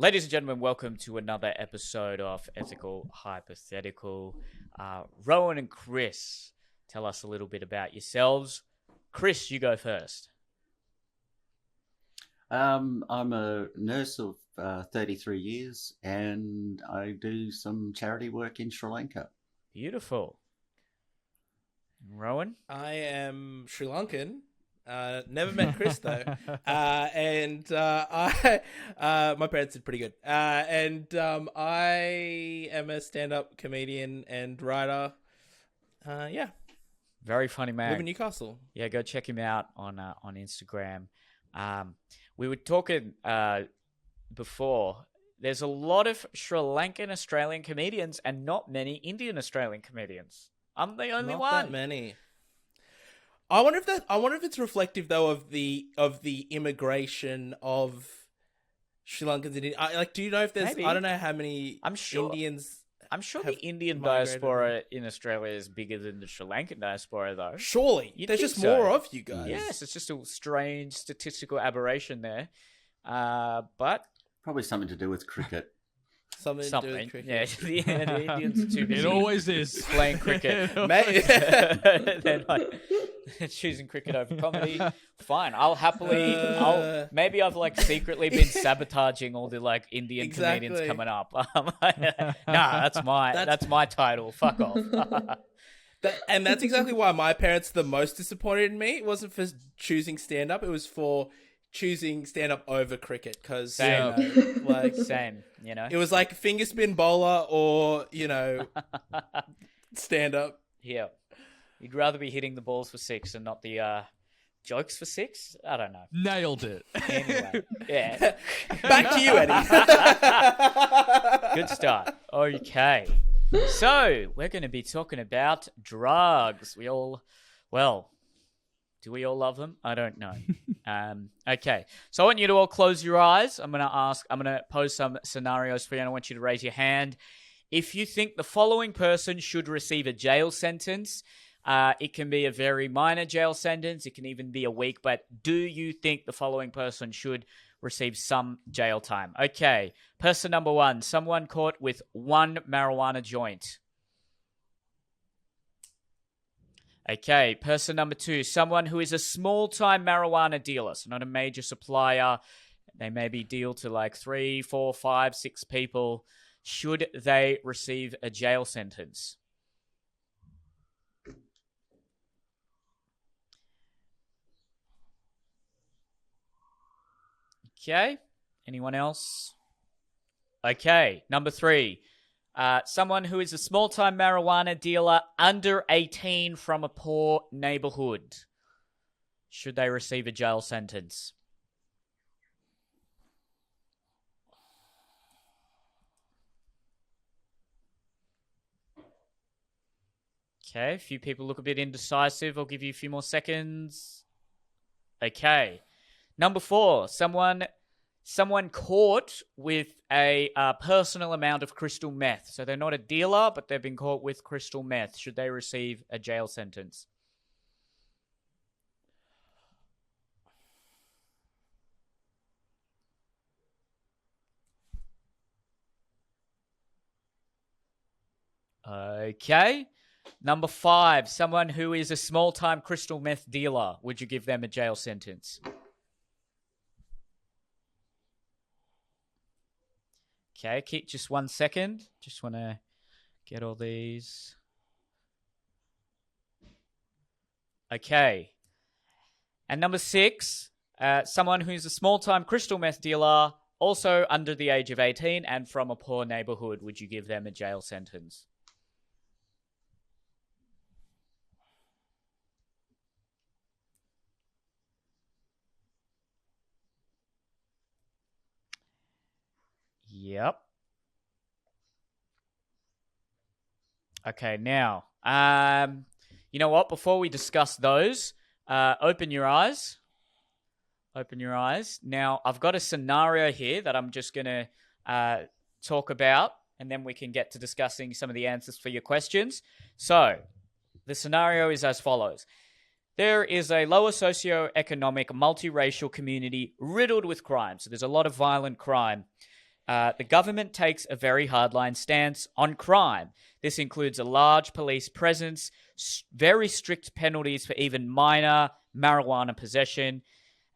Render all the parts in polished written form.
Ladies and gentlemen, welcome to another episode of Ethical Hypothetical. Rowan and Chris, tell us a little bit about yourselves. Chris, you go first. I'm a nurse of 33 years and I do some charity work in Sri Lanka. Beautiful. Rowan? I am Sri Lankan. Never met Chris though, and my parents did pretty good. I am a stand-up comedian and writer. Yeah, Very funny man. live in Newcastle. Yeah, go check him out on Instagram. We were talking before. There's a lot of Sri Lankan Australian comedians and not many Indian Australian comedians. I'm the only Not one. that many. I wonder if it's reflective though of the immigration of Sri Lankans in India. Do you know if there's? Maybe. I don't know how many. I'm sure. Indians. I'm sure the have Indian migrated diaspora in Australia is bigger than the Sri Lankan diaspora, though. Surely, You'd there's think just so. more of you guys. Yes, it's just a strange statistical aberration there. But Probably something to do with cricket. something. To do something. with cricket. Yeah, the Indians are too busy It always is. playing cricket. Mate. They're not choosing cricket over comedy. Fine, I'll happily. Maybe I've secretly been sabotaging all the Indian comedians Exactly. coming up. Nah, that's my title. Fuck off. And that's exactly why my parents are the most disappointed in me. It wasn't for choosing stand up; it was for choosing stand up over cricket. Because Same. Same, it was like finger spin bowler or stand up. Yeah. You'd rather be hitting the balls for six and not the jokes for six? I don't know. Nailed it. Anyway, yeah. Back to you, Eddie. Good start. Okay. So, we're going to be talking about drugs. Do we all love them? I don't know. Okay. So I want you to all close your eyes. I'm going to pose some scenarios for you, and I want you to raise your hand. If you think the following person should receive a jail sentence, it can be a very minor jail sentence. It can even be a week. But do you think the following person should receive some jail time? Okay. Person number one, someone caught with one marijuana joint. Okay. Person number two, someone who is a small-time marijuana dealer, so not a major supplier. They maybe deal to 3, 4, 5, 6 people. Should they receive a jail sentence? Okay. Anyone else? Okay. Number three. Someone who is a small-time marijuana dealer under 18 from a poor neighborhood. Should they receive a jail sentence? Okay. A few people look a bit indecisive. I'll give you a few more seconds. Okay. Number four, someone caught with a personal amount of crystal meth. So they're not a dealer, but they've been caught with crystal meth. Should they receive a jail sentence? Okay. Number five, someone who is a small-time crystal meth dealer. Would you give them a jail sentence? Okay, keep just 1 second. Just want to get all these. Okay. And number six, someone who's a small-time crystal meth dealer, also under the age of 18 and from a poor neighborhood. Would you give them a jail sentence? Yep. Okay, now, you know what? Before we discuss those, open your eyes. Open your eyes. Now, I've got a scenario here that I'm just going to talk about, and then we can get to discussing some of the answers for your questions. So, the scenario is as follows. There is a lower socioeconomic, multiracial community riddled with crime. So there's a lot of violent crime. The government takes a very hardline stance on crime. This includes a large police presence, very strict penalties for even minor marijuana possession,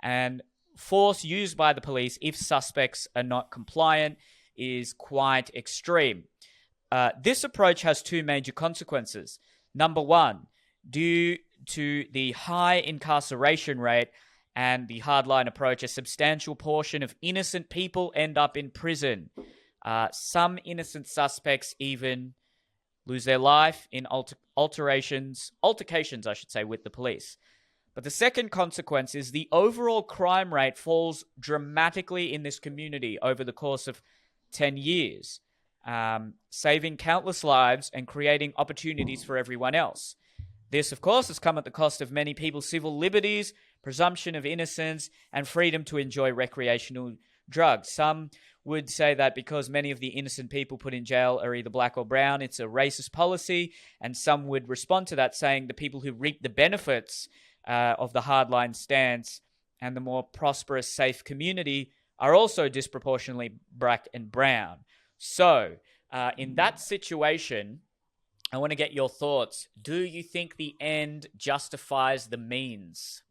and force used by the police if suspects are not compliant is quite extreme. This approach has two major consequences. Number one, due to the high incarceration rate and the hardline approach, a substantial portion of innocent people end up in prison. Some innocent suspects even lose their life in altercations, I should say, with the police. But the second consequence is the overall crime rate falls dramatically in this community over the course of 10 years, saving countless lives and creating opportunities for everyone else. This, of course, has come at the cost of many people's civil liberties, presumption of innocence, and freedom to enjoy recreational drugs. Some would say that because many of the innocent people put in jail are either black or brown, it's a racist policy, and some would respond to that saying the people who reap the benefits of the hardline stance and the more prosperous, safe community are also disproportionately black and brown. So, in that situation, I want to get your thoughts. Do you think the end justifies the means?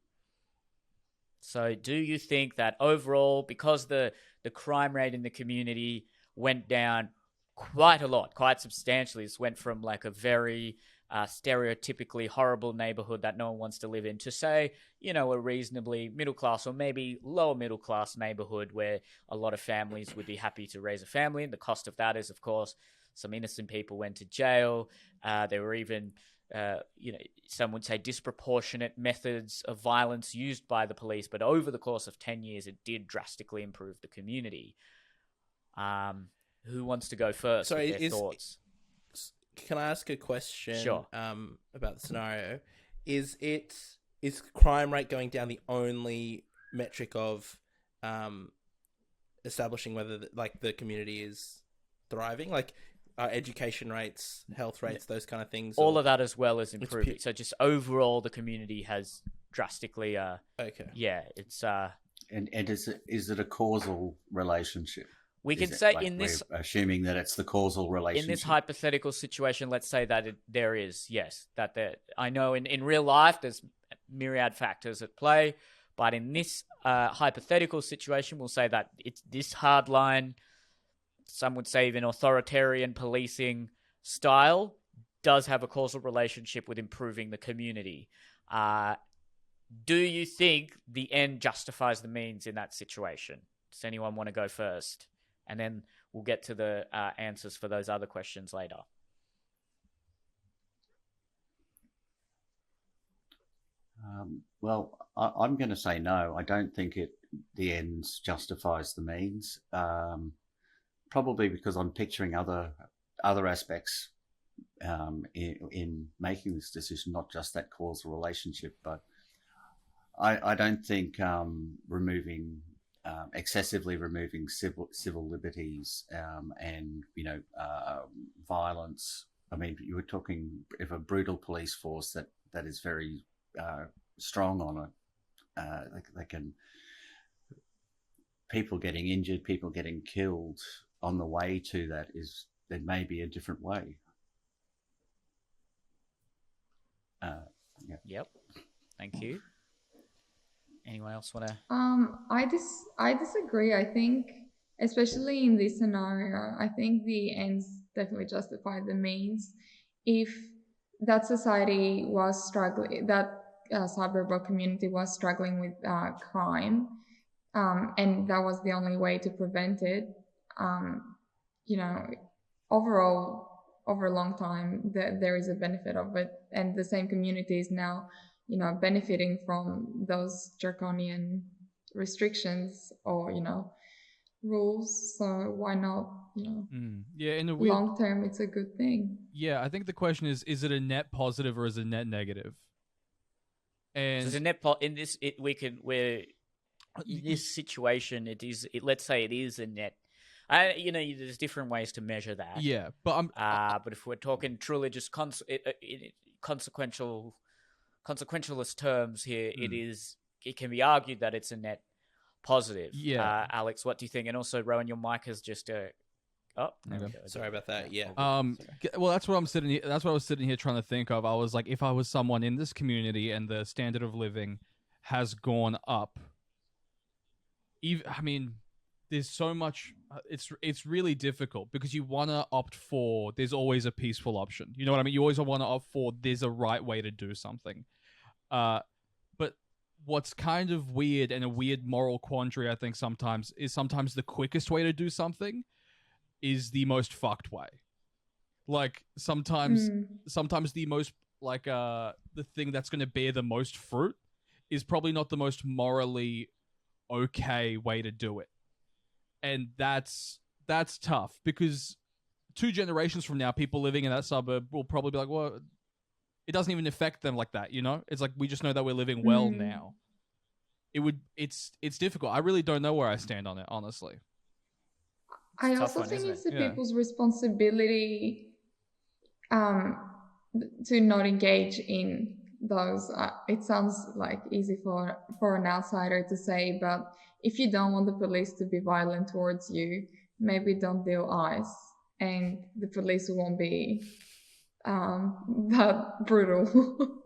So do you think that overall, because the crime rate in the community went down quite a lot, quite substantially, this went from like a very stereotypically horrible neighborhood that no one wants to live in to, say, a reasonably middle class or maybe lower middle class neighborhood where a lot of families would be happy to raise a family. And the cost of that is, of course, some innocent people went to jail. There were even, some would say disproportionate methods of violence used by the police. But over the course of 10 years, it did drastically improve the community. Who wants to go first with their thoughts? Can I ask a question? Sure. About the scenario? Is crime rate going down the only metric of establishing whether the community is thriving? Like, education rates, health rates, those kind of things. All of that as well as improving. So just overall, the community has drastically. Okay. Yeah, it's. And is it a causal relationship? We can say in this, we're assuming that it's the causal relationship. In this hypothetical situation, let's say that there is, yes, that there. I know in real life there's myriad factors at play, but in this hypothetical situation, we'll say that it's this hardline. Some would say even authoritarian policing style does have a causal relationship with improving the community. Do you think the end justifies the means in that situation? Does anyone want to go first? And then we'll get to the answers for those other questions later. Well, I'm going to say no. I don't think the ends justifies the means. Probably because I'm picturing other aspects in making this decision, not just that causal relationship. But I don't think excessively removing civil liberties and violence. I mean, you were talking of a brutal police force that is very strong on it. They can people getting injured, people getting killed. On the way to that is there may be a different way. Yeah. Yep. Thank you. Anyone else want to? I disagree. I think, especially in this scenario, I think the ends definitely justify the means. If that society was struggling, that suburb or community was struggling with crime, and that was the only way to prevent it. Overall, over a long time, there is a benefit of it, and the same community is now, benefiting from those draconian restrictions or, rules. So why not, Yeah, in the long term, it's a good thing. Yeah, I think the question is it a net positive or is it a net negative? And so it's a net in this, in this situation, let's say it is a net. There's different ways to measure that. Yeah, but but if we're talking truly just consequentialist terms here, it can be argued that it's a net positive. Yeah. Alex, what do you think? And also, Rowan, your mic is just oh, there we Okay. go. Sorry about that. Yeah. Well, that's what I'm sitting here. That's what I was sitting here trying to think of. I was like, if I was someone in this community and the standard of living has gone up, I mean, there's so much. It's really difficult because you want to opt for. There's always a peaceful option. You know what I mean? You always want to opt for. There's a right way to do something. But what's kind of weird and a weird moral quandary, I think sometimes the quickest way to do something is the most fucked way. Like sometimes the most the thing that's going to bear the most fruit is probably not the most morally okay way to do it. And that's tough because 2 generations from now, people living in that suburb will probably be like, well, it doesn't even affect them like that, you know? It's like, we just know that we're living well now. It's difficult. I really don't know where I stand on it, honestly. I also think it's the people's responsibility to not engage in those. It sounds like easy for an outsider to say, but if you don't want the police to be violent towards you, maybe don't deal ice, and the police won't be that brutal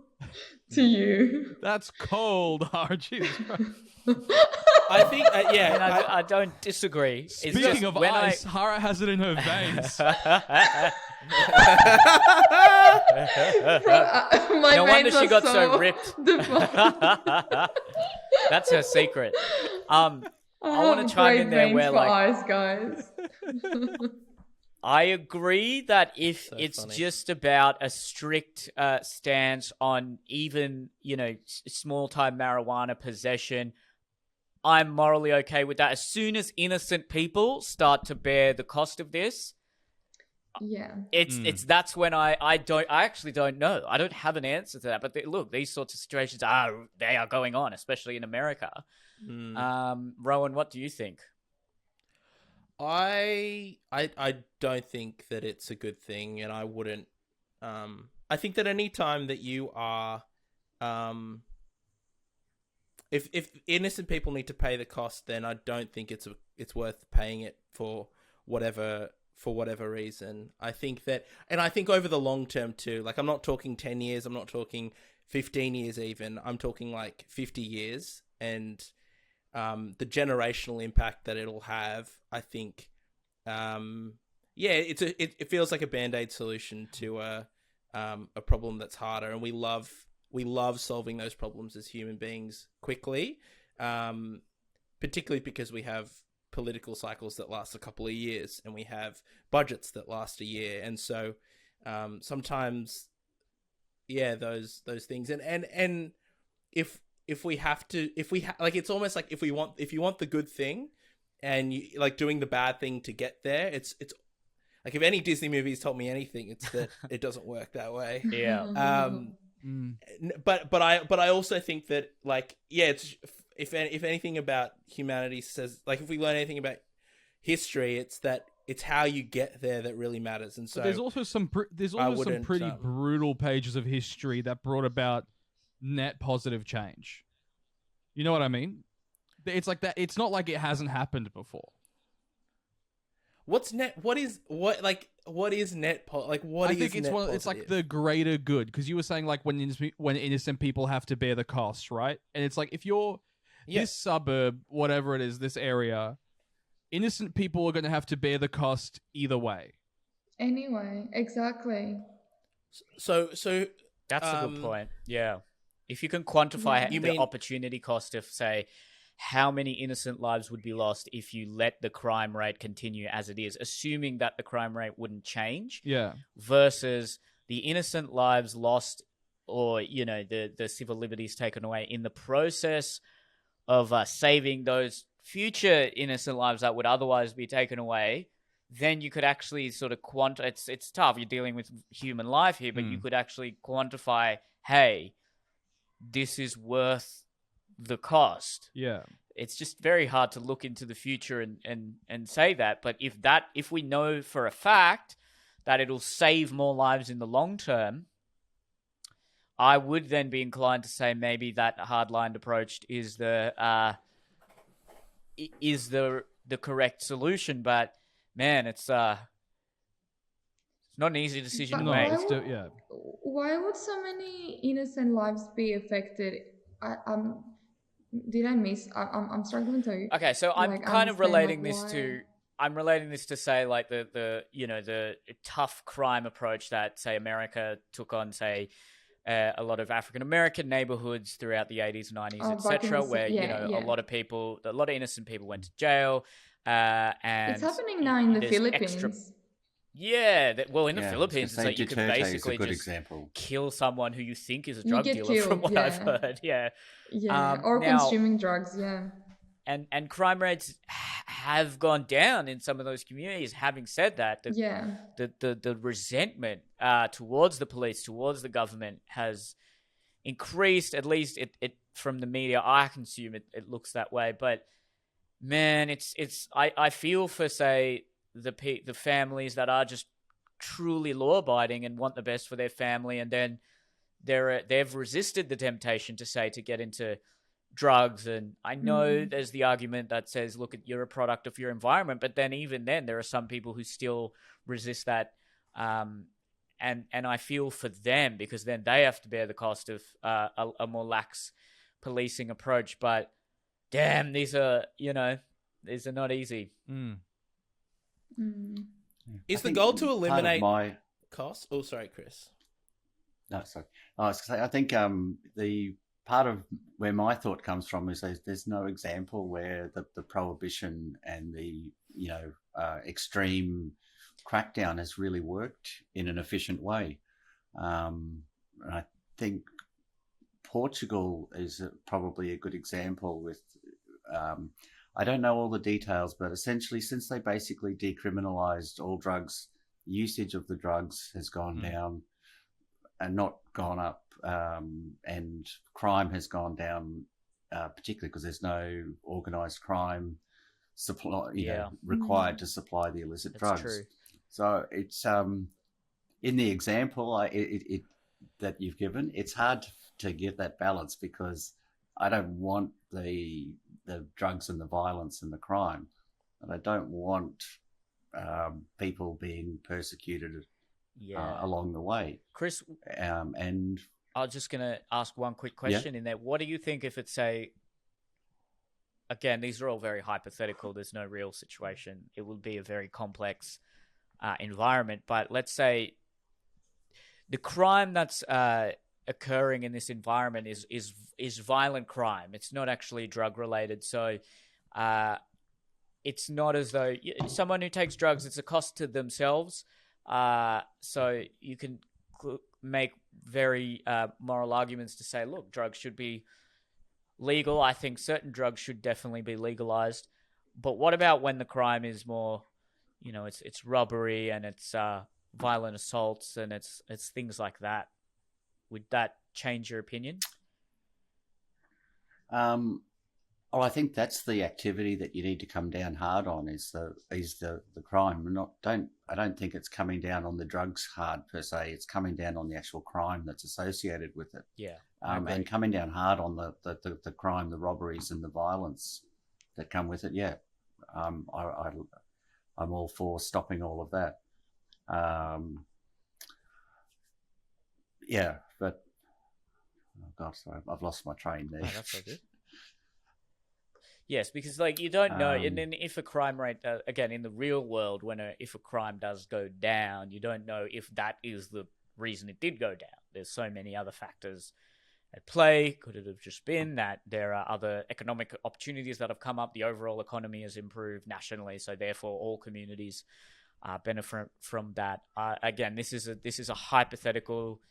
to you. That's cold, Jesus Christ. I think, I don't disagree. Speaking of ice, Hara has it in her veins. No wonder she got so ripped. That's her secret. I want to chime in there where, like, eyes, guys. I agree that if So it's funny. just about a strict stance on even, small-time marijuana possession, I'm morally okay with that. As soon as innocent people start to bear the cost of this, Yeah. that's when I actually don't know. I don't have an answer to that. But look, these sorts of situations are going on, especially in America. Rowan, what do you think? I don't think that it's a good thing, and I wouldn't. I think that any time that you are, if innocent people need to pay the cost, then I don't think it's worth paying it for whatever reason. I think that, and I think over the long term too. Like, I'm not talking 10 years. I'm not talking 15 years even. I'm talking like 50 years, and the generational impact that it'll have, I think, it feels like a Band-Aid solution to a problem that's harder, and we love solving those problems as human beings quickly, particularly because we have political cycles that last a couple of years, and we have budgets that last a year, and so sometimes, those things, and if it's almost like if you want the good thing, and you like doing the bad thing to get there, it's like, if any Disney movies taught me anything, it's that it doesn't work that way. Yeah. But I also think that, like, it's if anything about humanity says, like, if we learn anything about history, it's that it's how you get there that really matters. And so but there's also some pretty brutal pages of history that brought about net positive change. You know what I mean? It's like that. It's not like it hasn't happened before. What is net? I think it's like the greater good, because you were saying, like, when innocent people have to bear the costs, right? And it's like, if you're this suburb, whatever it is, this area, innocent people are going to have to bear the cost either way. Anyway, exactly. So That's a good point. Yeah. If you can quantify the opportunity cost of, say, how many innocent lives would be lost if you let the crime rate continue as it is, assuming that the crime rate wouldn't change, versus the innocent lives lost, or, the civil liberties taken away in the process of saving those future innocent lives that would otherwise be taken away, then you could actually sort of it's tough. You're dealing with human life here, but you could actually quantify, hey, this is worth the cost. Yeah. It's just very hard to look into the future and say that. But if we know for a fact that it'll save more lives in the long term, I would then be inclined to say maybe that hardline approach is the is the correct solution. But man, it's not an easy decision to But make. why would so many innocent lives be affected? Did I miss? I'm struggling to. Okay, so I'm like, kind of understand, relating like, this why. to I'm relating this to say like the the tough crime approach that say America took on say a lot of African American neighborhoods throughout the 80s, 90s, Oh, back in etc., the where yeah. a lot of innocent people went to jail, and It's happening now in the there's extra. Philippines. Yeah, well, in the Yeah, I was gonna Philippines, it's say like you can Duterte is a basically good just example. kill someone who you think is a You drug get dealer, from killed, what I've yeah. heard. Yeah, Yeah, or now consuming drugs, yeah. and crime rates have gone down in some of those communities. Having said that, Yeah. the resentment towards the police, towards the government, has increased. At least it from the media I consume, it looks that way. But man, I feel for say the families that are just truly law abiding and want the best for their family, and then they've resisted the temptation to get into drugs. And I know there's the argument that says, look, you're a product of your environment, but then even then there are some people who still resist that, and I feel for them, because then they have to bear the cost of a more lax policing approach. But damn, these are not easy. Is the goal to eliminate my costs? Oh, sorry, Chris. No, sorry. I was going to say, I think the part of where my thought comes from is there's no example where the prohibition and the extreme crackdown has really worked in an efficient way. And I think Portugal is probably a good example with. I don't know all the details, but essentially, since they basically decriminalized all drugs, usage of the drugs has gone down and not gone up, and crime has gone down, particularly because there's no organized crime supply, required to supply the illicit drugs. True. So it's in the example that you've given, it's hard to get that balance, because I don't want the drugs and the violence and the crime, and I don't want people being persecuted along the way. Chris, and I was just going to ask one quick question in there. What do you think if it's again, these are all very hypothetical, there's no real situation, it will be a very complex environment, but let's say the crime that's occurring in this environment is violent crime. It's not actually drug related. So it's not as though someone who takes drugs, it's a cost to themselves. So you can make very moral arguments to say, look, drugs should be legal. I think certain drugs should definitely be legalized. But what about when the crime is more, it's robbery and it's violent assaults and it's things like that? Would that change your opinion? I think that's the activity that you need to come down hard on is the crime. I don't think it's coming down on the drugs hard per se. It's coming down on the actual crime that's associated with it. Yeah. And coming down hard on the crime, the robberies and the violence that come with it. Yeah. I'm all for stopping all of that. Yeah, but oh God, sorry, I've lost my train there. Oh, that's so good. Yes, because you don't know, and then if a crime rate again in the real world, if a crime does go down, you don't know if that is the reason it did go down. There's so many other factors at play. Could it have just been that there are other economic opportunities that have come up? The overall economy has improved nationally, so therefore all communities benefit from that. Again, this is a hypothetical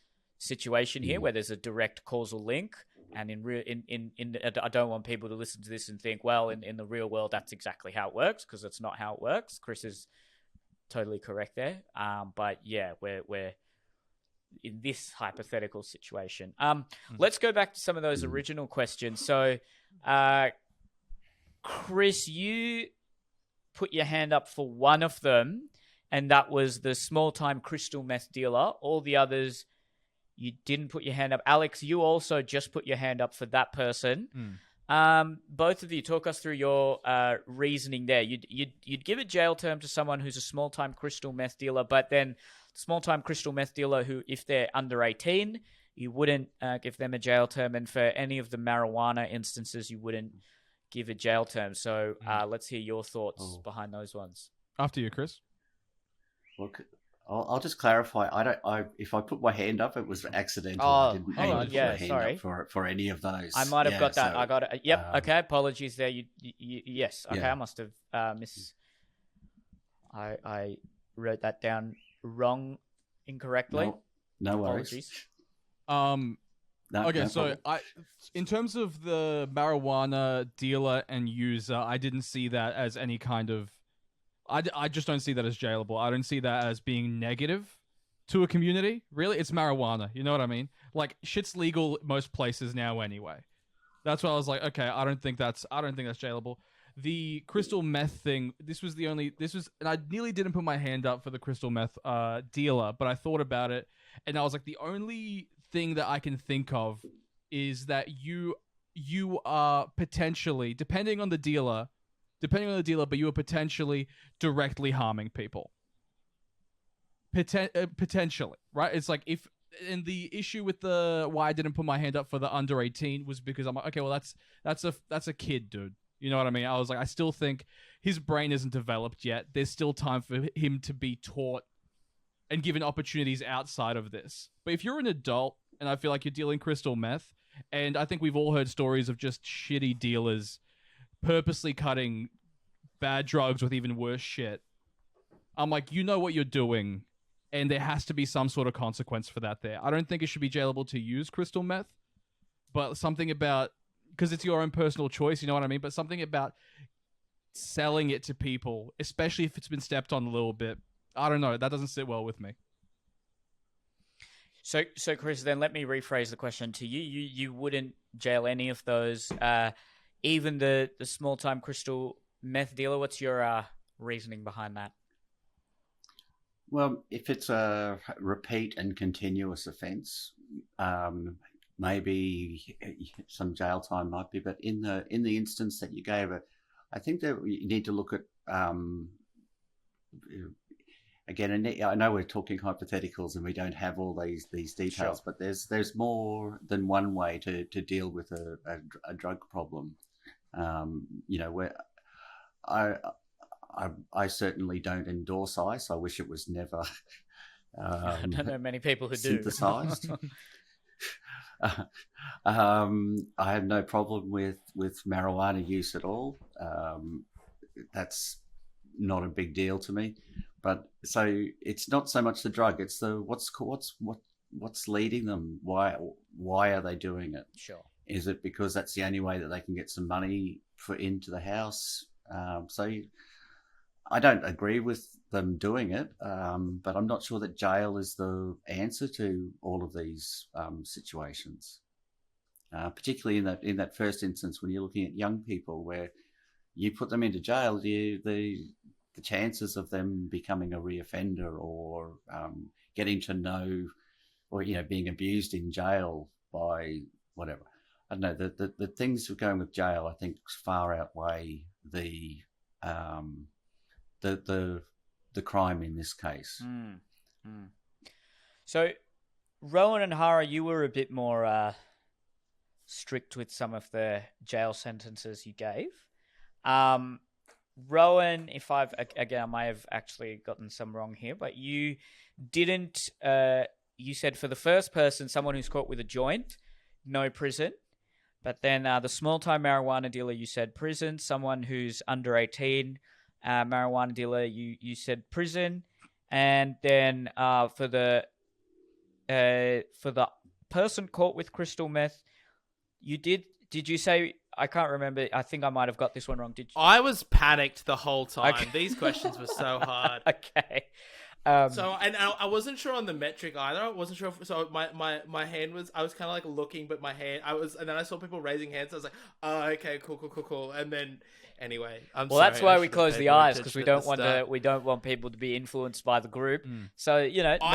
situation here where there's a direct causal link. And I don't want people to listen to this and think, well, in the real world, that's exactly how it works, because it's not how it works. Chris is totally correct there. But yeah, we're in this hypothetical situation. Let's go back to some of those original questions. So, Chris, you put your hand up for one of them, and that was the small-time crystal meth dealer. All the others, you didn't put your hand up. Alex, you also just put your hand up for that person. Both of you talk us through your reasoning there. You'd give a jail term to someone who's a small time crystal meth dealer, but then small time crystal meth dealer who, if they're under 18, you wouldn't give them a jail term, and for any of the marijuana instances, you wouldn't give a jail term. So let's hear your thoughts behind those ones. After you, Chris. Look, I'll just clarify. If I put my hand up, it was accidental. Oh, I didn't hang on. put Yeah, my hand sorry. up for any of those. I might have got that. So, I got it. Yep. Okay. Apologies there. You yes. Okay. Yeah. I must have I wrote that down incorrectly. No Apologies. worries. Okay, no so problem. in terms of the marijuana dealer and user, I didn't see that as any kind of. I just don't see that as jailable. I don't see that as being negative to a community. Really, it's marijuana. You know what I mean? Like, shit's legal most places now anyway. That's why I was like, okay, I don't think that's jailable. The crystal meth thing. And I nearly didn't put my hand up for the crystal meth dealer, but I thought about it, and I was like, the only thing that I can think of is that you are potentially, depending on the dealer, but you are potentially directly harming people. Potentially, right? It's like and the issue with why I didn't put my hand up for the under 18 was because I'm like, okay, well that's a kid, dude. You know what I mean? I was like, I still think his brain isn't developed yet. There's still time for him to be taught and given opportunities outside of this. But if you're an adult, and I feel like you're dealing crystal meth, and I think we've all heard stories of just shitty dealers purposely cutting bad drugs with even worse shit. I'm like, you know what you're doing, and there has to be some sort of consequence for that there. I don't think it should be jailable to use crystal meth, but something about, because it's your own personal choice, you know what I mean? But something about selling it to people, especially if it's been stepped on a little bit, I don't know, that doesn't sit well with me. So Chris, then let me rephrase the question to you. You wouldn't jail any of those, even the small time crystal meth dealer. What's your reasoning behind that? Well, if it's a repeat and continuous offence, maybe some jail time might be. But in the instance that you gave it, I think that you need to look at again. And I know we're talking hypotheticals and we don't have all these details, Sure. but there's more than one way to deal with a drug problem. Where I certainly don't endorse ice. I wish it was never. I don't know many people who do. Synthesized. I have no problem with marijuana use at all. That's not a big deal to me. But so it's not so much the drug; it's the what's leading them. Why are they doing it? Sure. Is it because that's the only way that they can get some money into the house? I don't agree with them doing it, but I'm not sure that jail is the answer to all of these situations. Particularly in that first instance, when you're looking at young people, where you put them into jail, the chances of them becoming a reoffender or getting to know, or being abused in jail by whatever. I don't know, the things of going with jail, I think, far outweigh the crime in this case. So, Rowan and Hara, you were a bit more strict with some of the jail sentences you gave. Rowan, I may have actually gotten some wrong here, but you didn't. You said for the first person, someone who's caught with a joint, no prison. But then the small-time marijuana dealer, you said prison. Someone who's under 18, marijuana dealer, you said prison. And then for the person caught with crystal meth, did you say? I can't remember. I think I might have got this one wrong. Did you? I was panicked the whole time. Okay. These questions were so hard. Okay. I wasn't sure on the metric either. I wasn't sure. My hand was. I was kind of like looking, but my hand. And then I saw people raising hands. I was like, oh, okay, cool. And then Anyway, I'm Well, sorry. that's why I we should have close paid the more eyes, because attention we at the don't want start. we don't want people to be influenced by the group. Mm. So I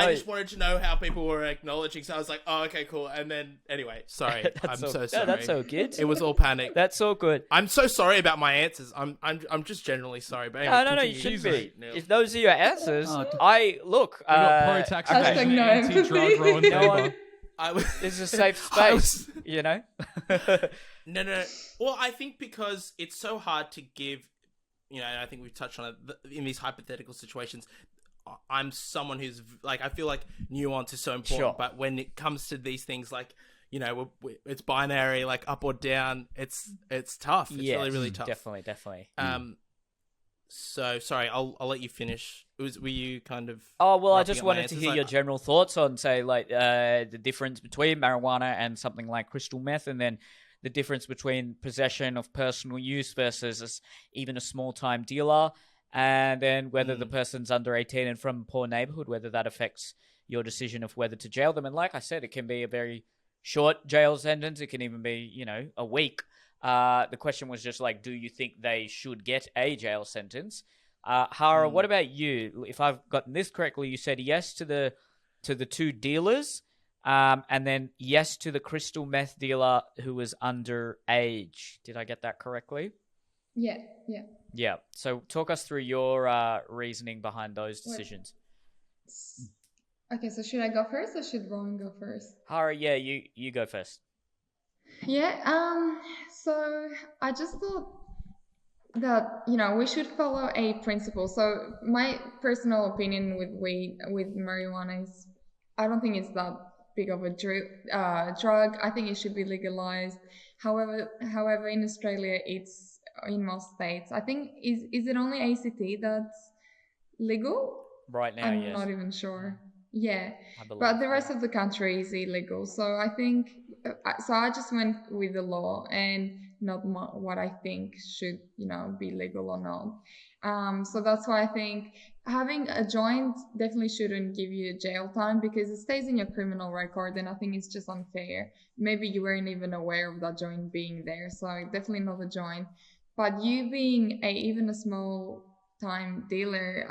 no, just wanted to know how people were acknowledging. So I was like, "Oh, okay, cool." And then, anyway, sorry. I'm so no, sorry. that's all good. It was all panic. That's all good. I'm so sorry about my answers. I'm just generally sorry. But anyway, No, you continue. shouldn't Sorry, be. Neil. If those are your answers, Oh, I look. We got pro-taxation Hashtag and no anti-drug empathy. Rowan No Faber. one- I was, This is a safe I space, was- you know. No. Well, I think because it's so hard to give, and I think we've touched on it in these hypothetical situations. I'm someone who's like, I feel like nuance is so important, Sure. but when it comes to these things, like, it's binary, like up or down. It's tough. It's Yes, really, really tough. Definitely. So sorry, I'll let you finish. Were you kind of? Oh well, I wrapping just up my wanted to answers? hear Like, your general thoughts on, say, like the difference between marijuana and something like crystal meth, and then the difference between possession of personal use versus even a small-time dealer, and then whether the person's under 18 and from a poor neighborhood, whether that affects your decision of whether to jail them. And like I said, it can be a very short jail sentence. It can even be, a week. The question was just like, do you think they should get a jail sentence? Hara, what about you? If I've gotten this correctly, you said yes to the two dealers, and then yes to the crystal meth dealer who was underage. Did I get that correctly? Yeah. Yeah. So talk us through your reasoning behind those decisions. Okay, so should I go first or should Rowan go first? Hara, yeah, you go first. Yeah, so I just thought that, we should follow a principle. So my personal opinion with weed, with marijuana is, I don't think it's that big of a drug. I think it should be legalized. However, in Australia, it's in most states. I think, is it only ACT that's legal? Right now, I'm yes. not even sure. Yeah, I believe, but the rest of the country is illegal. So I think, so I just went with the law and not what I think should, be legal or not. So that's why I think having a joint definitely shouldn't give you jail time, because it stays in your criminal record, and I think it's just unfair. Maybe you weren't even aware of that joint being there, so definitely not a joint. But you being even a small time dealer,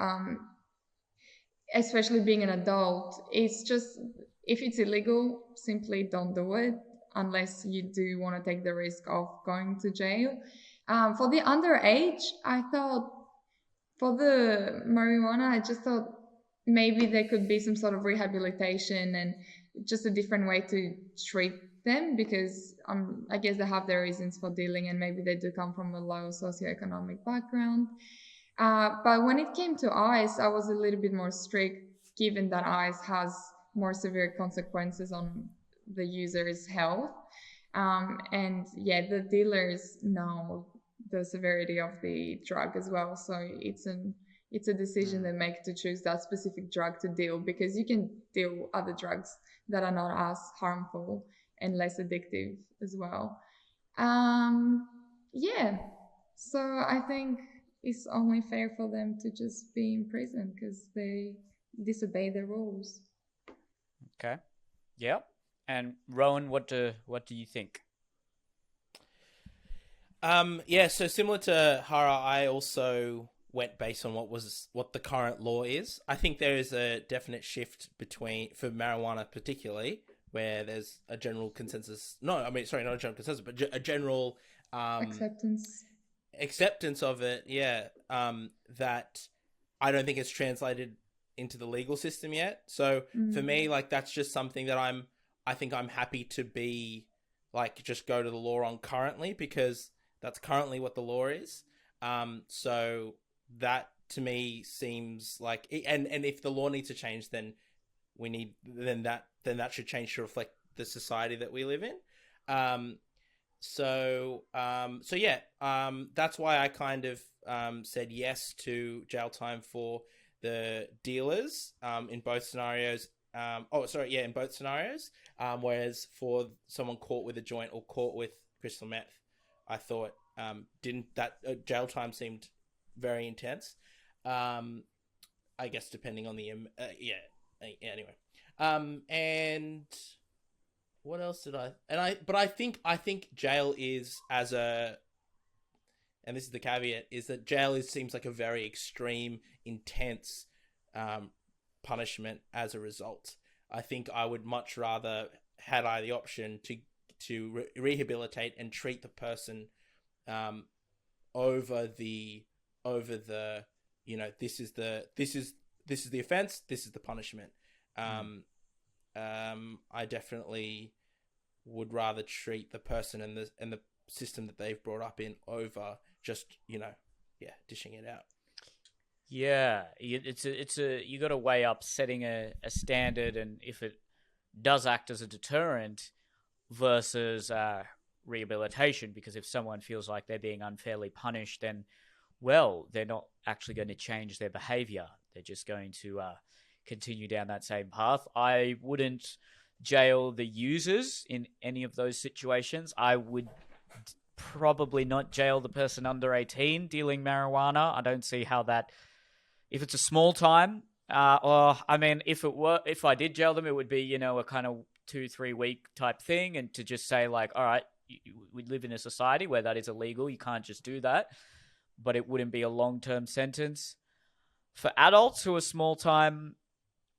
especially being an adult, it's just, if it's illegal, simply don't do it unless you do want to take the risk of going to jail. For the underage, I thought, for the marijuana, I just thought maybe there could be some sort of rehabilitation and just a different way to treat them, because I guess they have their reasons for dealing, and maybe they do come from a low socioeconomic background. But when it came to ice, I was a little bit more strict, given that ice has more severe consequences on the user's health. And yeah, the dealers know the severity of the drug as well. So it's a decision they make to choose that specific drug to deal, because you can deal other drugs that are not as harmful and less addictive as well. Yeah, so I think it's only fair for them to just be in prison because they disobey the rules. Okay. Yeah. And Rowan, what do you think? Yeah, so similar to Hara, I also went based on what the current law is. I think there is a definite shift for marijuana particularly, where there's a general consensus. Not a general consensus, but a general acceptance of it. Yeah, that I don't think it's translated into the legal system yet. So for me, like, that's just something that I think I'm happy to be, like, just go to the law on currently, because that's currently what the law is. So that to me seems like, and if the law needs to change, then that should change to reflect the society that we live in. So yeah, that's why I kind of said yes to jail time for the dealers in both scenarios. In both scenarios. Whereas for someone caught with a joint or caught with crystal meth, I thought jail time seemed very intense. I guess depending on the anyway. And what else did I think jail is, as a and this is the caveat, is that jail seems like a very extreme, intense punishment as a result. I think I would much rather, had I the option, to rehabilitate and treat the person over the this is the offense, this is the punishment. I definitely would rather treat the person and the system that they've brought up in over just dishing it out. Yeah, it's a you got to weigh up setting a standard, and if it does act as a deterrent versus rehabilitation, because if someone feels like they're being unfairly punished, then well, they're not actually going to change their behavior. They're just going to continue down that same path. I wouldn't jail the users in any of those situations. I would probably not jail the person under 18 dealing marijuana. I don't see how that, if it's a small time, or I mean, if I did jail them, it would be, a kind of 2-3 week type thing, and to just say like, all right, we live in a society where that is illegal. You can't just do that, but it wouldn't be a long-term sentence. For adults who are small-time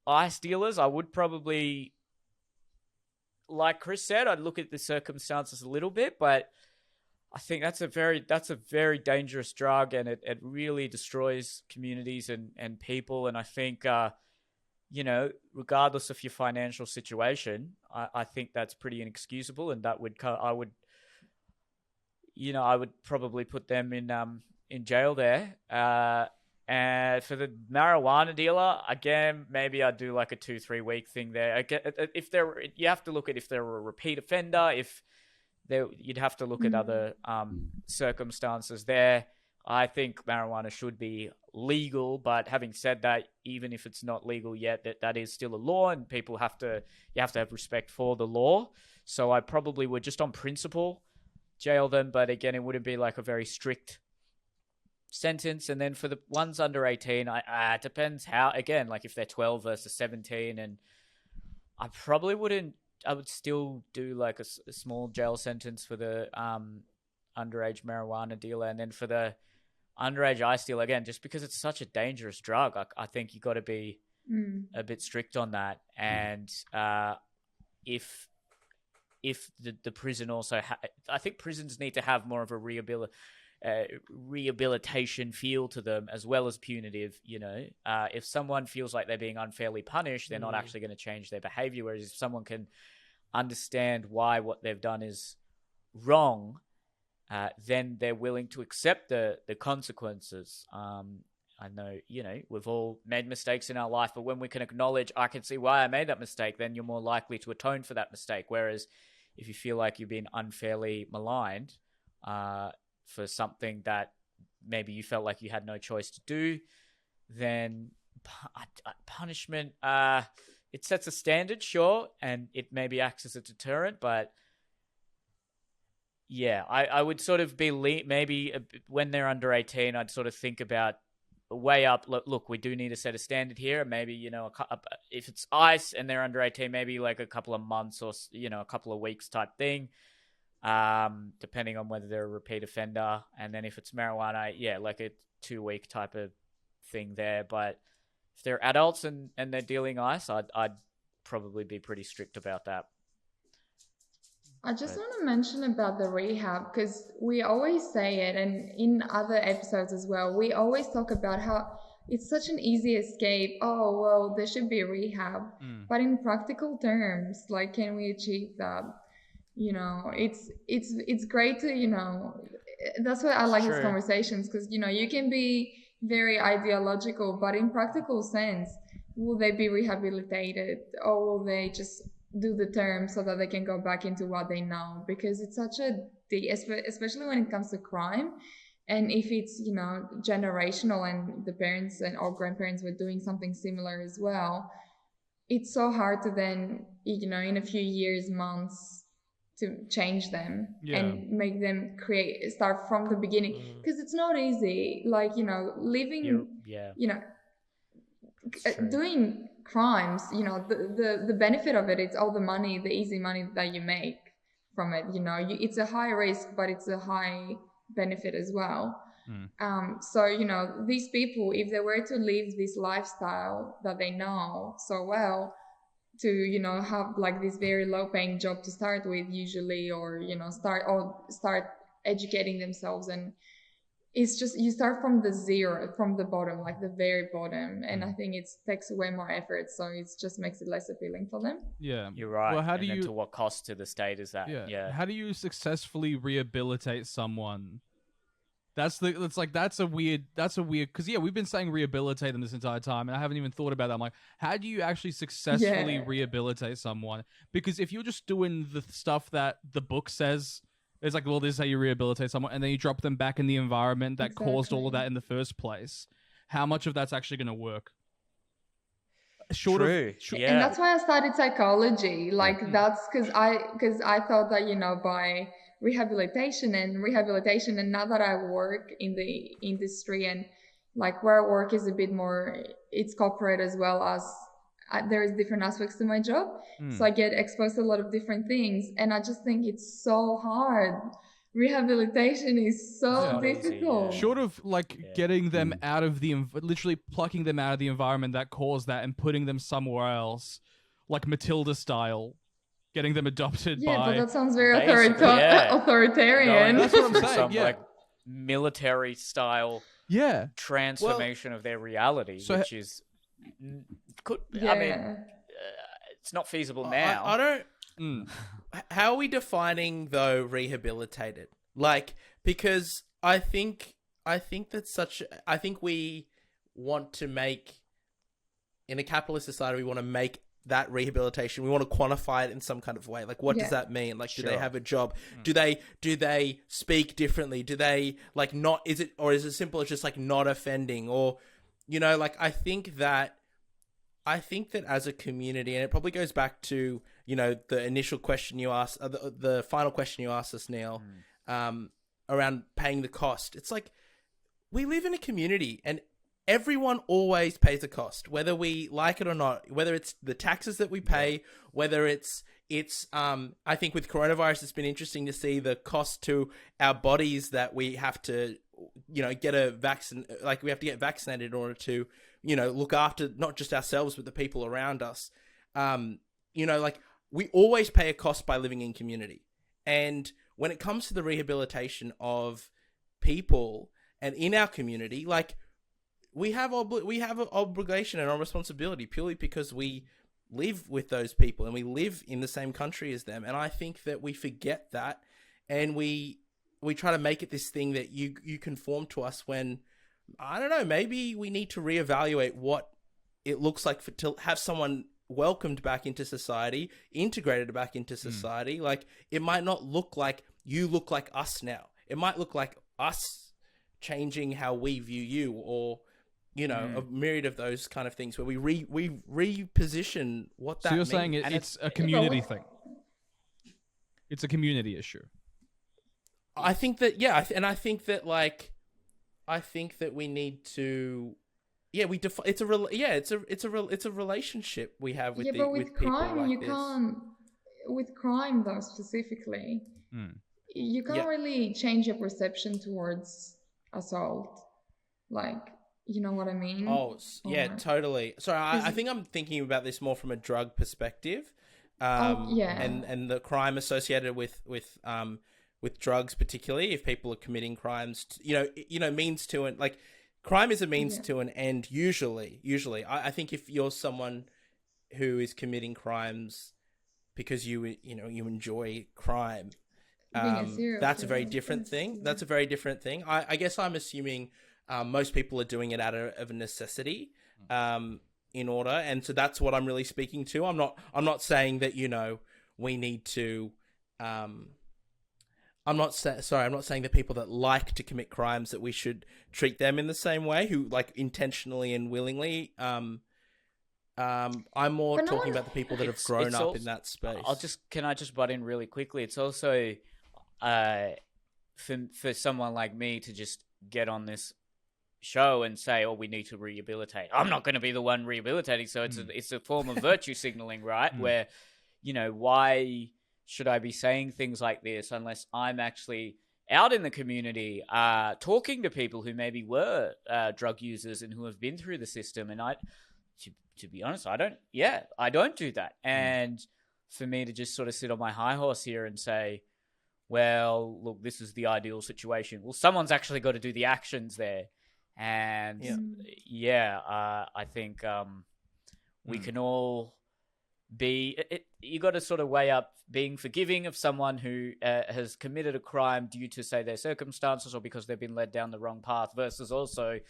ice dealers, I would probably, like Chris said, I'd look at the circumstances a little bit, but I think that's a very dangerous drug, and it really destroys communities and people. And I think, regardless of your financial situation, I think that's pretty inexcusable, and that I would probably put them in jail there. And for the marijuana dealer, again, maybe I'd do like a 2-3 week thing there. You have to look at if they're a repeat offender, you'd have to look at other circumstances there. I think marijuana should be legal, but having said that, even if it's not legal yet, that is still a law, and you have to have respect for the law. So I probably would, just on principle, jail them, but again, it wouldn't be like a very strict sentence. And then for the ones under 18, it depends how, again, like if they're 12 versus 17, and I probably wouldn't, I would still do like a small jail sentence for the underage marijuana dealer. And then for the underage ice dealer, again, just because it's such a dangerous drug, I think you got to be a bit strict on that. And if the prison also, I think prisons need to have more of a rehabilitation feel to them, as well as punitive. If someone feels like they're being unfairly punished, they're not actually going to change their behavior. Whereas if someone can understand why what they've done is wrong, then they're willing to accept the consequences. I know, we've all made mistakes in our life, but when we can acknowledge, I can see why I made that mistake, then you're more likely to atone for that mistake. Whereas if you feel like you've been unfairly maligned for something that maybe you felt like you had no choice to do, then punishment, it sets a standard, sure, and it maybe acts as a deterrent, but yeah, I would sort of be maybe when they're under 18, I'd sort of think about way up. Look, we do need to set a standard here. Maybe, if it's ice and they're under 18, maybe like a couple of months or, a couple of weeks type thing, depending on whether they're a repeat offender. And then if it's marijuana, yeah, like a 2-week type of thing there. But if they're adults and they're dealing ice, I'd probably be pretty strict about that. I just want to mention about the rehab, because we always say it, and in other episodes as well, we always talk about how it's such an easy escape. Oh, well, there should be a rehab. But in practical terms, like, can we achieve that? It's great to, that's why I like these conversations, because, you can be very ideological, but in practical sense, will they be rehabilitated, or will they just do the term so that they can go back into what they know? Because it's such especially when it comes to crime, and if it's generational, and the parents and or grandparents were doing something similar as well, it's so hard to then in a few years, months, to change them and make them start from the beginning, because it's not easy, like living doing crimes, the benefit of it's all the money, the easy money that you make from it. It's a high risk, but it's a high benefit as well. Mm. So, you know, these people, if they were to live this lifestyle that they know so well, to, you know, have like this very low paying job to start with usually, or, you know, start educating themselves, and it's just, you start from the zero, from the bottom, like the very bottom, and I think it takes way more effort, so it just makes it less appealing for them. Yeah. You're right. Well, how and do then you? to what cost to the state is that? Yeah. How do you successfully rehabilitate someone? That's a weird because yeah, we've been saying rehabilitate them this entire time, and I haven't even thought about that. I'm like, how do you actually successfully Yeah. rehabilitate someone? Because if you're just doing the stuff that the book says, it's like, well, this is how you rehabilitate someone, and then you drop them back in the environment that caused all of Exactly. that in the first place. How much of that's actually going to work? True. Yeah. And that's why I studied psychology. Like that's because I thought that, you know, by rehabilitation, and now that I work in the industry, and like where I work is a bit more, it's corporate as well as there is different aspects to my job. So I get exposed to a lot of different things, and I just think it's so hard. Rehabilitation is so not easy, difficult. yeah. Short of like Yeah. getting them out of literally plucking them out of the environment that caused that and putting them somewhere else, like Matilda style, getting them adopted Yeah, by. but that sounds very Basically, yeah. authoritarian. That's what I'm Through saying, some yeah. like military style Yeah. transformation of their reality, So- which is could Yeah. I mean it's not feasible now. I don't. Mm. How are we defining though rehabilitated? Like, because I think we want to make, in a capitalist society, we want to make that rehabilitation, we want to quantify it in some kind of way. Like, what does that mean? Like, do they Sure. have a job? Do they speak differently? Do they like not? Is it as simple as just like not offending? Or, you know, like I think that as a community, and it probably goes back to, you know, the initial question you asked, the final question you asked us, Neil, around paying the cost. It's like, we live in a community, and everyone always pays a cost, whether we like it or not, whether it's the taxes that we pay, whether it's I think with coronavirus, it's been interesting to see the cost to our bodies that we have to, you know, get a vaccine, like we have to get vaccinated in order to, you know, look after not just ourselves, but the people around us. You know, like we always pay a cost by living in community. And when it comes to the rehabilitation of people and in our community, like we have an obligation and a responsibility purely because we live with those people and we live in the same country as them. And I think that we forget that, and we try to make it this thing that you conform to us, when, I don't know, maybe we need to reevaluate what it looks like to have someone welcomed back into society, integrated back into society. Like, it might not look like you look like us now. It might look like us changing how we view you, or, you know, a myriad of those kind of things where we reposition what that means. So you're saying it's a community thing. It's a community issue. I think that, yeah, and I think that, like, I think that we need to, yeah, we define. It's a relationship we have with but with with people crime, like you this. can't. With crime, though, specifically, you can't really change your perception towards assault. Like, you know what I mean? Oh, yeah, totally. Sorry, I think I'm thinking about this more from a drug perspective. And the crime associated with drugs, particularly if people are committing crimes, means to an, like, crime is a means to an end. Usually, I think if you're someone who is committing crimes because you enjoy crime, that's a very different thing. That's a very different thing. I guess I'm assuming most people are doing it out of necessity, in order, and so that's what I'm really speaking to. I'm not saying that, we need to. I'm not saying that people that like to commit crimes, that we should treat them in the same way, who, like, intentionally and willingly. I'm more talking about the people that have grown up in that space. Can I just butt in really quickly? It's also for someone like me to just get on this show and say, "Oh, we need to rehabilitate." I'm not going to be the one rehabilitating, so it's a form of virtue signaling, right? Where, why should I be saying things like this unless I'm actually out in the community, talking to people who maybe were drug users and who have been through the system. And to be honest, I don't do that. And for me to just sort of sit on my high horse here and say, well, look, this is the ideal situation. Well, someone's actually got to do the actions there. And I think we can all you got to sort of weigh up being forgiving of someone who has committed a crime due to, say, their circumstances or because they've been led down the wrong path, versus also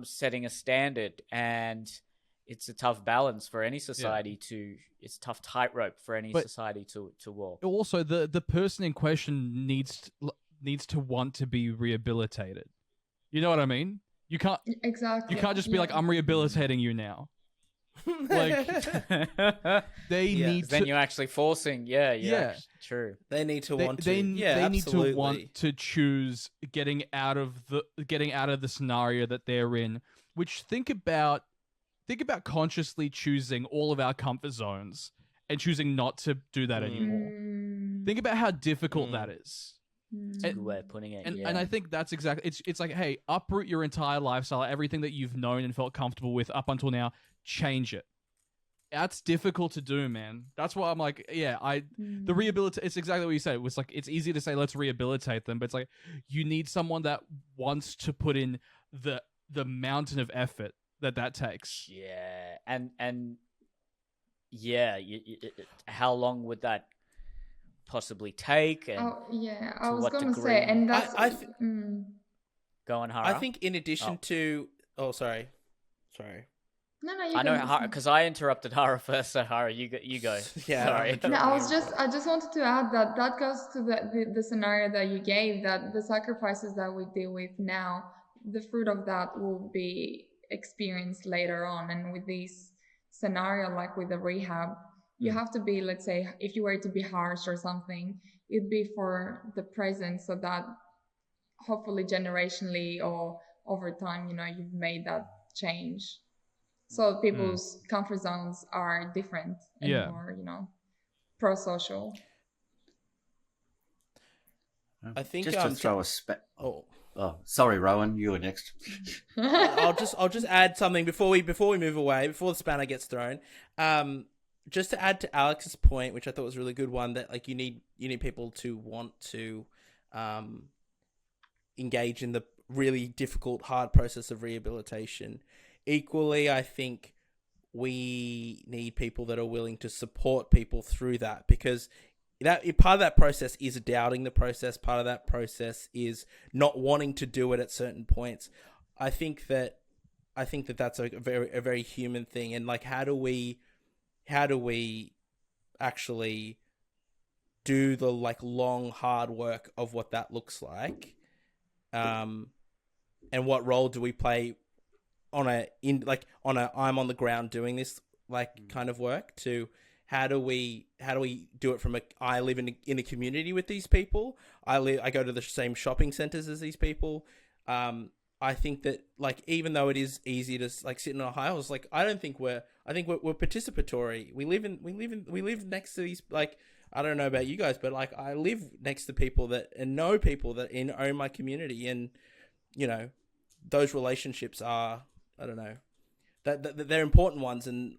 setting a standard. And it's a tough balance for any society it's a tough tightrope for any society to walk. Also, the person in question needs to want to be rehabilitated. You know what I mean? You can't just be like, I'm rehabilitating you now. Like, they need to. Then you're actually forcing. True. They need to want to. They absolutely. need to want to choose getting out of the scenario that they're in. Which think about consciously choosing all of our comfort zones and choosing not to do that anymore. Think about how difficult that is. That's a good way of putting it. And I think that's exactly it's like, hey, uproot your entire lifestyle, everything that you've known and felt comfortable with up until now, change it. That's difficult to do, man. That's why I'm like, the rehabilitate. It's exactly what you said. It was like, it's easy to say let's rehabilitate them, but it's like you need someone that wants to put in the mountain of effort that takes. Yeah, and how long would that possibly take? And I was going to say, and that's go on, Hara. I think in addition to, sorry. No, you I know, because I interrupted Hara first, so Hara, you go. Yeah. Sorry. No, I just wanted to add that goes to the scenario that you gave, that the sacrifices that we deal with now, the fruit of that will be experienced later on. And with this scenario, like with the rehab, you have to be, let's say, if you were to be harsh or something, it'd be for the present, so that hopefully generationally or over time, you've made that change. So people's comfort zones are different and more, pro-social. I think just to throw a sorry, Rowan, you were next. I'll just add something before we move away, before the spanner gets thrown. Just to add to Alex's point, which I thought was a really good one, that like you need people to want to engage in the really difficult, hard process of rehabilitation. Equally, I think we need people that are willing to support people through that, because that part of that process is doubting the process. Part of that process is not wanting to do it at certain points. I think that that's a very human thing. And like, how do we actually do the like long, hard work of what that looks like? And what role do we play on I'm on the ground doing this like kind of work, to how do we do it from I live in a community with these people. I go to the same shopping centers as these people. I think that like, even though it is easy to like sit in a high horse, like I think we're participatory. We live next to these, like, I don't know about you guys, but like I live next to people that and know people that own my community, and those relationships are, I don't know, that they're important ones, and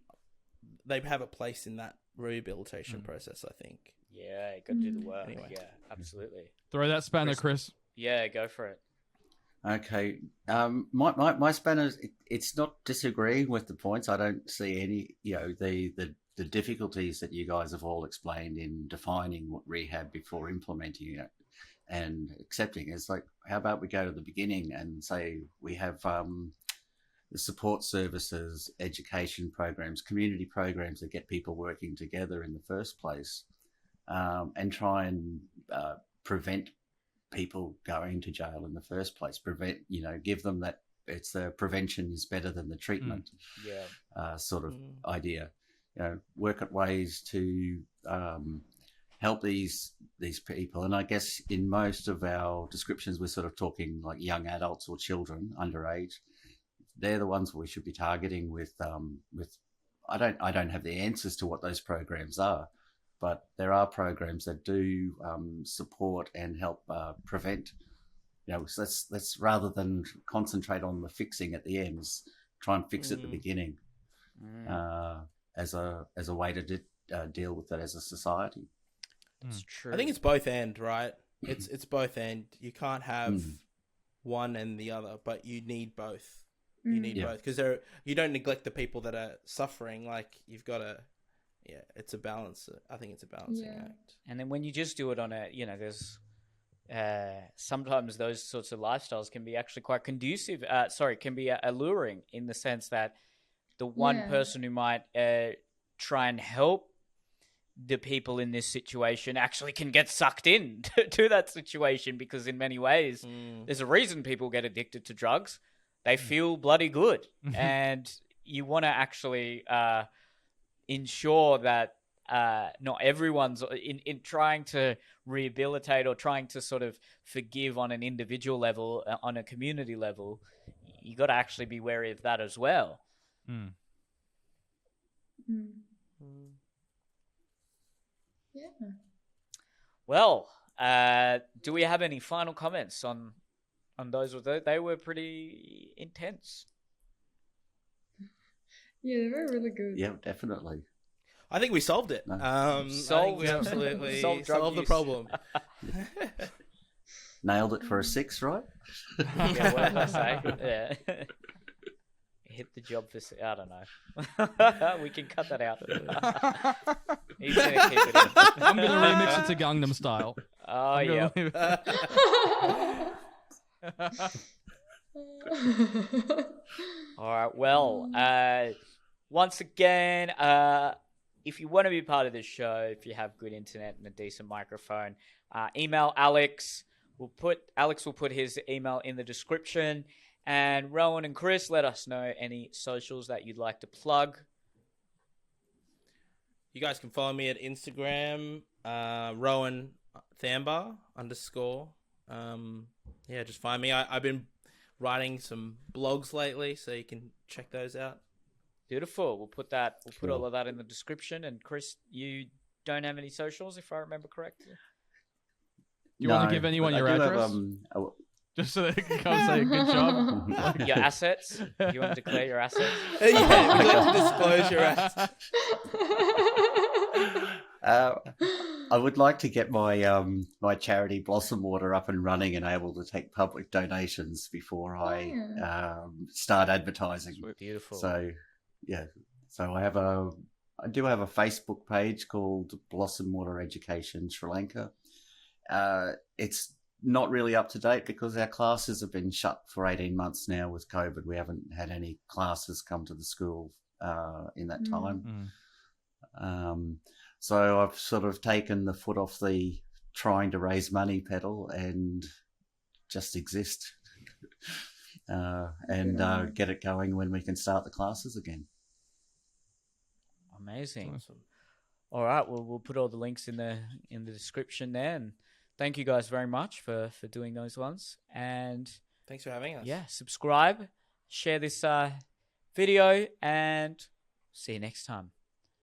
they have a place in that rehabilitation process, I think. Yeah, you got to do the work. Anyway. Yeah, absolutely. Throw that spanner, Chris. Yeah, go for it. Okay. My spanners, it's not disagreeing with the points. I don't see any, the difficulties that you guys have all explained in defining what rehab before implementing it and accepting. It's like, how about we go to the beginning and say we have the support services, education programs, community programs that get people working together in the first place, and try and prevent people going to jail in the first place. Give them that it's the prevention is better than the treatment sort of idea. Work at ways to help these people. And I guess in most of our descriptions, we're sort of talking like young adults or children underage. They're the ones we should be targeting with I don't have the answers to what those programs are, but there are programs that do support and help prevent. So let's rather than concentrate on the fixing at the ends, try and fix at the beginning, as a way to deal with it as a society. That's true. I think it's both end, right? It's both end. You can't have one and the other, but you need both. You need both, because you don't neglect the people that are suffering. Like, you've got to, it's a balance. I think it's a balancing act. And then when you just do it on a, there's sometimes those sorts of lifestyles can be actually quite conducive. Can be alluring in the sense that the one person who might try and help the people in this situation actually can get sucked in to that situation, because in many ways there's a reason people get addicted to drugs. They feel bloody good, and you want to actually ensure that not everyone's in trying to rehabilitate or trying to sort of forgive on an individual level, on a community level. You got to actually be wary of that as well. Yeah. Well, do we have any final comments on those? They were pretty intense. Yeah, they were really good. Yeah, definitely. I think we solved it. No. I think we absolutely solved the problem. Nailed it for a 6, right? Yeah, what did I say? Yeah. Hit the job for... I don't know. We can cut that out. He's going to keep it in. I'm going to remix it to Gangnam Style. Oh, yeah. All right. Well, once again, if you want to be part of this show, if you have good internet and a decent microphone, email Alex. Alex will put his email in the description. And Rowan and Chris, let us know any socials that you'd like to plug. You guys can follow me at Instagram, Rowan Thambar _. Just find me. I've been writing some blogs lately, so you can check those out. Beautiful. We'll put all of that in the description. And Chris, you don't have any socials, if I remember correctly. Do you want to give anyone your address? Just so they can come say good job. Your assets. Do you want to declare your assets? Yeah, disclose your assets. I would like to get my my charity Blossom Water up and running and able to take public donations before I start advertising. Beautiful. So I do have a Facebook page called Blossom Water Education Sri Lanka. It's not really up to date because our classes have been shut for 18 months now with COVID. We haven't had any classes come to the school in that time. So I've sort of taken the foot off the trying to raise money pedal and just exist and get it going when we can start the classes again. Amazing. Awesome. All right. Well, we'll put all the links in the description there. And thank you guys very much for doing those ones. And thanks for having us. Yeah, subscribe, share this video, and see you next time.